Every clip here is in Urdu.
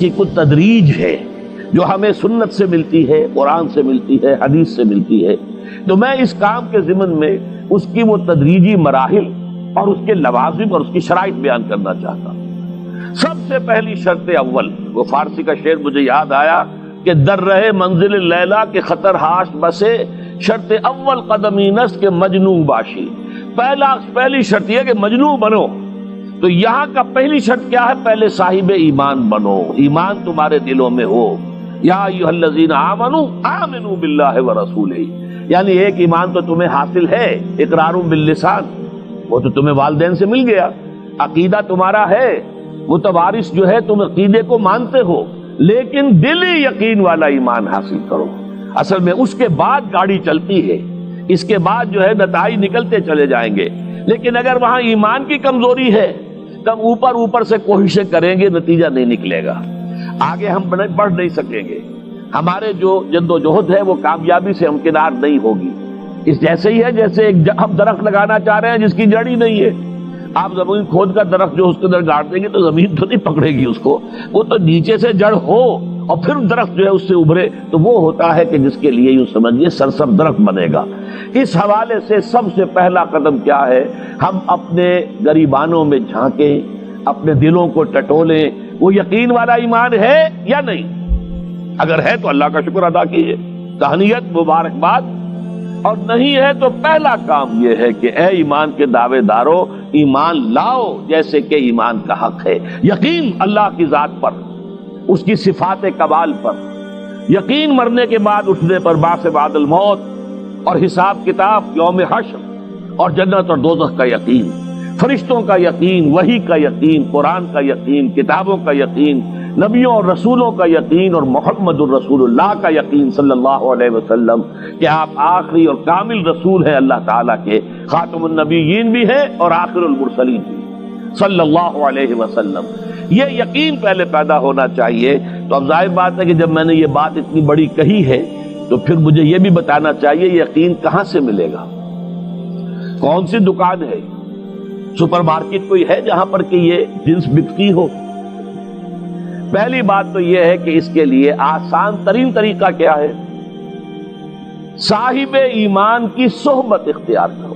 کی کچھ تدریج ہے جو ہمیں سنت سے ملتی ہے، قرآن سے ملتی ہے، حدیث سے ملتی ہے، تو میں اس کام کے ضمن میں اس کی وہ تدریجی مراحل اور اس کے لوازم اور اس کی شرائط بیان کرنا چاہتا ہوں۔ سب سے پہلی شرط اول، وہ فارسی کا شعر مجھے یاد آیا کہ در رہے منزل لیلا کے خطر ہاش بسے، شرط اول قدمی نست کے مجنوں باشی۔ پہلی شرط یہ کہ مجنوں بنو، تو یہاں کا پہلی شرط کیا ہے؟ پہلے صاحب ایمان بنو، ایمان تمہارے دلوں میں ہو۔ یا ایھا الذین آمنوا آمنوا باللہ ورسولہ، یعنی ایک ایمان تو تمہیں حاصل ہے، اقرار باللسان، وہ تو تمہیں والدین سے مل گیا، عقیدہ تمہارا ہے، متوارث جو ہے تم عقیدے کو مانتے ہو، لیکن دلی یقین والا ایمان حاصل کرو۔ اصل میں اس کے بعد گاڑی چلتی ہے، اس کے بعد جو ہے نتائج نکلتے چلے جائیں گے، لیکن اگر وہاں ایمان کی کمزوری ہے تب اوپر سے کوششیں کریں گے، نتیجہ نہیں نکلے گا، آگے ہم بڑھ نہیں سکیں گے، ہمارے جو جد و جہد ہے وہ کامیابی سے ہمکنار نہیں ہوگی۔ اس جیسے ہی ہے جیسے ہم درخت لگانا چاہ رہے ہیں جس کی جڑ ہی نہیں ہے، آپ زمین کھود کا درخت جو اس کے اندر گاڑ دیں گے تو زمین تو نہیں پکڑے گی اس کو، وہ تو نیچے سے جڑ ہو اور پھر درخت جو ہے اس سے ابھرے، تو وہ ہوتا ہے کہ جس کے لیے یوں سمجھیے سرسبز درخت بنے گا۔ اس حوالے سے سب سے پہلا قدم کیا ہے؟ ہم اپنے گریبانوں میں جھانکیں، اپنے دلوں کو ٹٹولیں، وہ یقین والا ایمان ہے یا نہیں؟ اگر ہے تو اللہ کا شکر ادا کیجیے، تہنیت، مبارکباد، اور نہیں ہے تو پہلا کام یہ ہے کہ اے ایمان کے دعوے دارو، ایمان لاؤ جیسے کہ ایمان کا حق ہے۔ یقین اللہ کی ذات پر، اس کی صفات کمال پر، یقین مرنے کے بعد اٹھنے پر، بعث بعد الموت اور حساب کتاب، یوم حشر اور جنت اور دوزخ کا یقین، فرشتوں کا یقین، وحی کا یقین، قرآن کا یقین، کتابوں کا یقین، نبیوں اور رسولوں کا یقین، اور محمد الرسول اللہ کا یقین صلی اللہ علیہ وسلم کہ آپ آخری اور کامل رسول ہیں اللہ تعالیٰ کے، خاتم النبیین بھی ہیں اور آخر المرسلین بھی صلی اللہ علیہ وسلم۔ یہ یقین پہلے پیدا ہونا چاہیے۔ تو اب ظاہر بات ہے کہ جب میں نے یہ بات اتنی بڑی کہی ہے تو پھر مجھے یہ بھی بتانا چاہیے یقین کہاں سے ملے گا، کون سی دکان ہے، سپر مارکیٹ کوئی ہے جہاں پر کہ یہ جنس بکتی ہو؟ پہلی بات تو یہ ہے کہ اس کے لیے آسان ترین طریقہ کیا ہے؟ صاحب ایمان کی صحبت اختیار کرو۔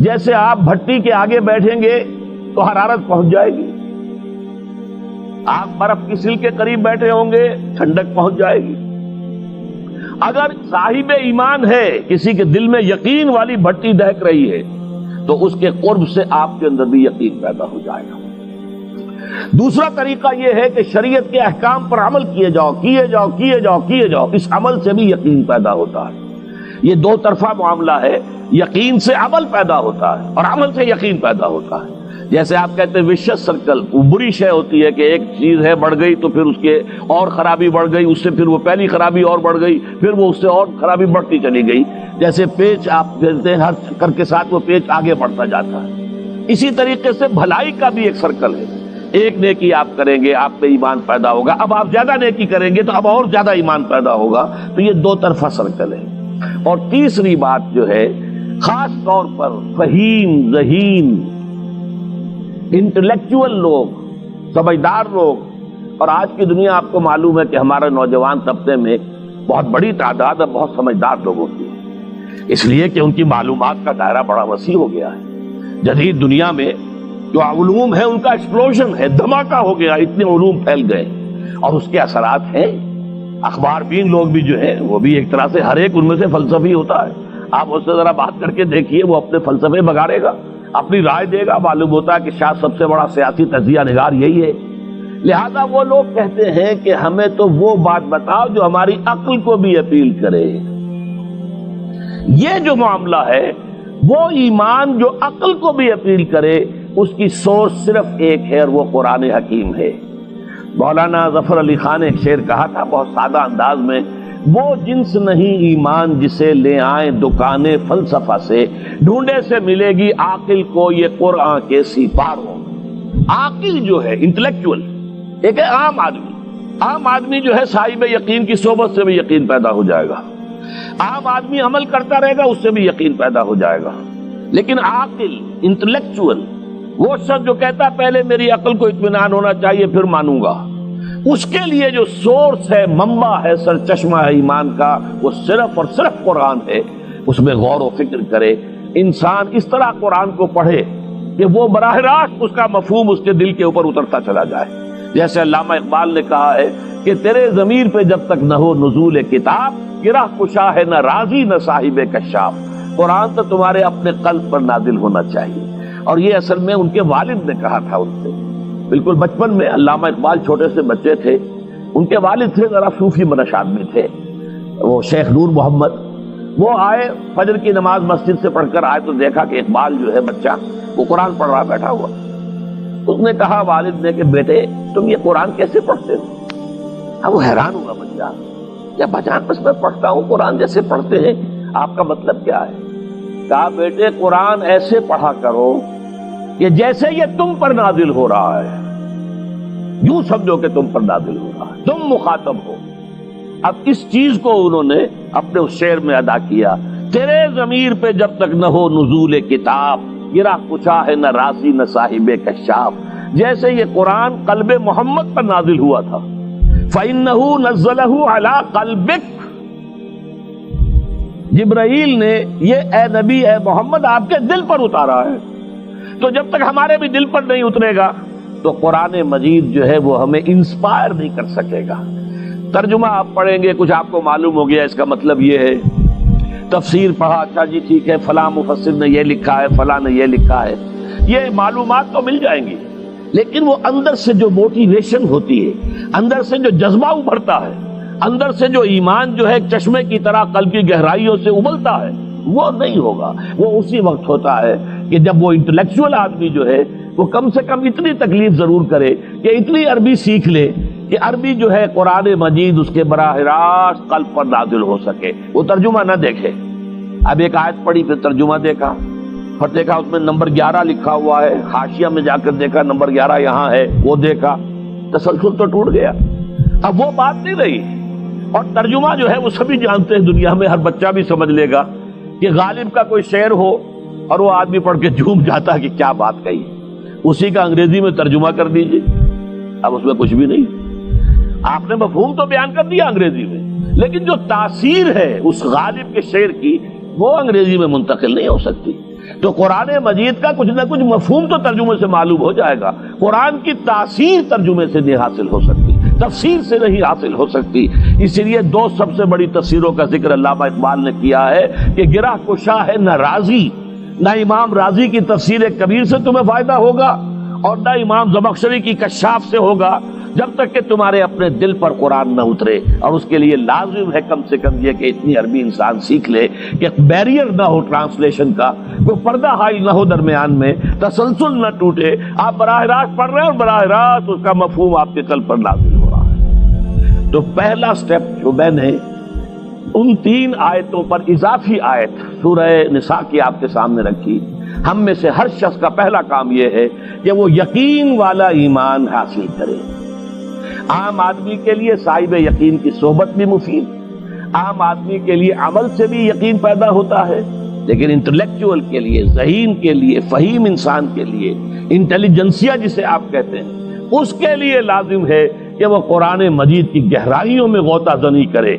جیسے آپ بھٹی کے آگے بیٹھیں گے تو حرارت پہنچ جائے گی، آپ برف کی سل کے قریب بیٹھے ہوں گے ٹھنڈک پہنچ جائے گی۔ اگر صاحب ایمان ہے، کسی کے دل میں یقین والی بھٹی دہک رہی ہے، تو اس کے قرب سے آپ کے اندر بھی یقین پیدا ہو جائے گا۔ دوسرا طریقہ یہ ہے کہ شریعت کے احکام پر عمل کیے جاؤ، اس عمل سے بھی یقین پیدا ہوتا ہے۔ یہ دو طرفہ معاملہ ہے، یقین سے عمل پیدا ہوتا ہے اور عمل سے یقین پیدا ہوتا ہے۔ جیسے آپ کہتے ہیں وشیس سرکل، وہ بری شے ہوتی ہے کہ ایک چیز ہے بڑھ گئی تو پھر اس کے اور خرابی بڑھ گئی، اس سے پھر وہ پہلی خرابی اور بڑھ گئی، پھر وہ اس سے اور خرابی بڑھتی چلی گئی۔ جیسے پیچ آپ کہتے ہیں ہر چکر کے ساتھ وہ پیچ آگے بڑھتا جاتا ہے، اسی طریقے سے بھلائی کا بھی ایک سرکل ہے۔ ایک نیکی آپ کریں گے آپ میں ایمان پیدا ہوگا، اب آپ زیادہ نیکی کریں گے تو اب اور زیادہ ایمان پیدا ہوگا، تو یہ دو طرفہ سرکل ہے۔ اور تیسری بات جو ہے، خاص طور پر فہیم، ذہین، انٹلیکچوئل لوگ، سمجھدار لوگ، اور آج کی دنیا آپ کو معلوم ہے کہ ہمارے نوجوان طبقے میں بہت بڑی تعداد ہے بہت سمجھدار لوگوں کی، اس لیے کہ ان کی معلومات کا دائرہ بڑا وسیع ہو گیا ہے۔ جدید دنیا میں جو علوم ہے ان کا ایکسپلوژن ہے، دھماکہ ہو گیا، اتنے علوم پھیل گئے اور اس کے اثرات ہیں۔ اخبار بین لوگ بھی جو ہے وہ بھی ایک طرح سے ہر ایک ان میں سے فلسفی ہوتا ہے، آپ اس سے ذرا بات کر کے دیکھیے، وہ اپنے فلسفے بگاڑے گا، اپنی رائے دے گا، معلوم ہوتا ہے کہ شاید سب سے بڑا سیاسی تجزیہ نگار یہی ہے۔ لہذا وہ لوگ کہتے ہیں کہ ہمیں تو وہ بات بتاؤ جو ہماری عقل کو بھی اپیل کرے۔ یہ جو معاملہ ہے وہ ایمان جو عقل کو بھی اپیل کرے، اس کی سورس صرف ایک ہے اور وہ قرآن حکیم ہے۔ مولانا ظفر علی خان نے ایک شعر کہا تھا بہت سادہ انداز میں، وہ جنس نہیں ایمان جسے لے آئیں دکانیں فلسفہ سے، ڈھونڈے سے ملے گی عاقل کو یہ قرآن کے سپاروں۔ عاقل جو ہے انٹلیکچوئل، ایک ہے عام آدمی جو ہے صاحب یقین کی صحبت سے بھی یقین پیدا ہو جائے گا، عام آدمی عمل کرتا رہے گا اس سے بھی یقین پیدا ہو جائے گا، لیکن عاقل، انٹلیکچوئل، وہ شخص جو کہتا ہے پہلے میری عقل کو اطمینان ہونا چاہیے پھر مانوں گا، اس کے لیے جو سورس ہے، منبع ہے، سرچشمہ ہے ایمان کا، وہ صرف اور صرف قرآن ہے۔ اس میں غور و فکر کرے، انسان اس طرح قرآن کو پڑھے کہ وہ براہ راست اس کا مفہوم اس کے دل کے اوپر اترتا چلا جائے۔ جیسے علامہ اقبال نے کہا ہے کہ تیرے ضمیر پہ جب تک نہ ہو نزول کتاب، گرہ کشا ہے نہ رازی نہ صاحب کشاف۔ قرآن تو تمہارے اپنے قلب پر نازل ہونا چاہیے۔ اور یہ اصل میں ان کے والد نے کہا تھا ان سے، بالکل بچپن میں۔ علامہ اقبال چھوٹے سے بچے تھے، ان کے والد تھے ذرا صوفی منش آدمی تھے، وہ شیخ نور محمد۔ وہ آئے فجر کی نماز مسجد سے پڑھ کر آئے تو دیکھا کہ اقبال جو ہے بچہ وہ قرآن پڑھ رہا بیٹھا ہوا۔ اس نے کہا والد نے کہ بیٹے تم یہ قرآن کیسے پڑھتے ہو؟ اب وہ حیران ہوا بچہ، یا بچان بس میں پڑھتا ہوں قرآن جیسے پڑھتے ہیں، آپ کا مطلب کیا ہے؟ کہا بیٹے قرآن ایسے پڑھا کرو کہ جیسے یہ تم پر نازل ہو رہا ہے، یوں سمجھو کہ تم پر نازل ہو رہا ہے، تم مخاطب ہو۔ اب اس چیز کو انہوں نے اپنے اس شعر میں ادا کیا، تیرے ضمیر پہ جب تک نہ ہو نزول کتاب، گرہ کچا ہے نہ راسی نہ صاحب کشاف۔ جیسے یہ قرآن قلب محمد پر نازل ہوا تھا، فَإِنَّهُ نَزَّلَهُ عَلَىٰ قَلْبِكَ، جبرائیل نے یہ اے نبی اے محمد آپ کے دل پر اتارا ہے۔ تو جب تک ہمارے بھی دل پر نہیں اترے گا تو قرآن مجید جو ہے وہ ہمیں انسپائر نہیں کر سکے گا۔ ترجمہ آپ پڑھیں گے، کچھ آپ کو معلوم ہو گیا اس کا مطلب یہ ہے، تفسیر پڑھا، اچھا جی ٹھیک ہے فلاں مفسر نے یہ لکھا ہے، فلاں نے یہ لکھا ہے، یہ معلومات تو مل جائیں گی، لیکن وہ اندر سے جو موٹیویشن ہوتی ہے، اندر سے جو جذبہ ابھرتا ہے، اندر سے جو ایمان جو ہے ایک چشمے کی طرح قلب کی گہرائیوں سے ابلتا ہے، وہ نہیں ہوگا۔ وہ اسی وقت ہوتا ہے کہ جب وہ انٹلیکچوئل آدمی جو ہے وہ کم سے کم اتنی تکلیف ضرور کرے کہ اتنی عربی سیکھ لے کہ عربی جو ہے قرآن مجید اس کے براہ راست قلب پر نازل ہو سکے، وہ ترجمہ نہ دیکھے۔ اب ایک آیت پڑھی پھر ترجمہ دیکھا، پھر دیکھا اس میں نمبر 11 لکھا ہوا ہے، حاشیہ میں جا کر دیکھا نمبر 11 یہاں ہے، وہ دیکھا، تسلسل تو ٹوٹ گیا۔ اب وہ بات نہیں رہی۔ اور ترجمہ جو ہے وہ سبھی جانتے ہیں، دنیا میں ہر بچہ بھی سمجھ لے گا کہ غالب کا کوئی شعر ہو اور وہ آدمی پڑھ کے جھوم جاتا ہے کہ کیا بات کہی، اسی کا انگریزی میں ترجمہ کر دیجئے، اب اس میں کچھ بھی نہیں۔ آپ نے مفہوم تو بیان کر دیا انگریزی میں، لیکن جو تاثیر ہے اس غالب کے شعر کی وہ انگریزی میں منتقل نہیں ہو سکتی۔ تو قرآن مجید کا کچھ نہ کچھ مفہوم تو ترجمے سے معلوم ہو جائے گا، قرآن کی تاثیر ترجمے سے نہیں حاصل ہو سکتی، تفسیر سے نہیں حاصل ہو سکتی۔ اسی لیے دو سب سے بڑی تفسیروں کا ذکر علامہ اقبال نے کیا ہے کہ گرہ کشا ہے نہ رازی، نہ امام رازی کی تفسیر کبیر سے تمہیں فائدہ ہوگا اور نہ امام زمخشری کی کشاف سے ہوگا، جب تک کہ تمہارے اپنے دل پر قرآن نہ اترے۔ اور اس کے لیے لازم ہے کم سے کم یہ کہ اتنی عربی انسان سیکھ لے کہ بیریئر نہ ہو ٹرانسلیشن کا، کوئی پردہ حائل نہ ہو درمیان میں، تسلسل نہ ٹوٹے، آپ براہ راست پڑھ رہے ہیں اور براہ راست اس کا مفہوم آپ کے قلب پر نازل ہو رہا ہے۔ تو پہلا سٹیپ جو میں نے ان 3 آیتوں پر اضافی آیت سورہ نساء کی آپ کے سامنے رکھی، ہم میں سے ہر شخص کا پہلا کام یہ ہے کہ وہ یقین والا ایمان حاصل کرے۔ عام آدمی کے لیے صاحب یقین کی صحبت بھی مفید، عام آدمی کے لیے عمل سے بھی یقین پیدا ہوتا ہے، لیکن انٹلیکچوئل کے لیے، ذہین کے لیے، فہیم انسان کے لیے، انٹیلیجنسیا جسے آپ کہتے ہیں، اس کے لیے لازم ہے کہ وہ قرآن مجید کی گہرائیوں میں غوطہ زنی کرے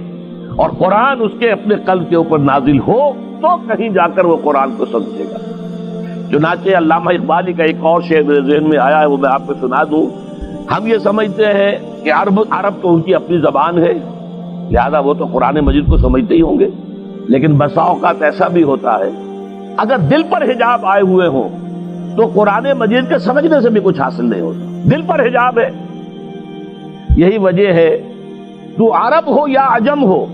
اور قرآن اس کے اپنے قلب کے اوپر نازل ہو تو کہیں جا کر وہ قرآن کو سمجھے گا۔ چنانچہ علامہ اقبالی کا ایک اور شعر میرے ذہن میں آیا ہے، وہ میں آپ کو سنا دوں۔ ہم یہ سمجھتے ہیں کہ عرب تو ان کی اپنی زبان ہے، لہذا وہ تو قرآن مجید کو سمجھتے ہی ہوں گے، لیکن بسا اوقات ایسا بھی ہوتا ہے اگر دل پر حجاب آئے ہوئے ہوں تو قرآن مجید کے سمجھنے سے بھی کچھ حاصل نہیں ہوتا، دل پر حجاب ہے۔ یہی وجہ ہے تو عرب ہو یا عجم ہو،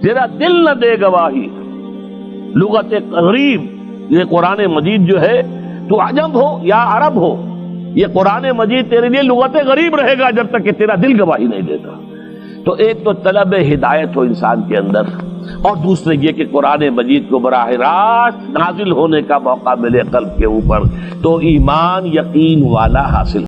تیرا دل نہ دے گواہی، لغت غریب، یہ قرآن مجید جو ہے تو عجم ہو یا عرب ہو، یہ قرآن مجید تیرے لیے لغت غریب رہے گا جب تک کہ تیرا دل گواہی نہیں دیتا۔ تو ایک تو طلب ہدایت ہو انسان کے اندر، اور دوسرے یہ کہ قرآن مجید کو براہ راست نازل ہونے کا موقع ملے قلب کے اوپر، تو ایمان یقین والا حاصل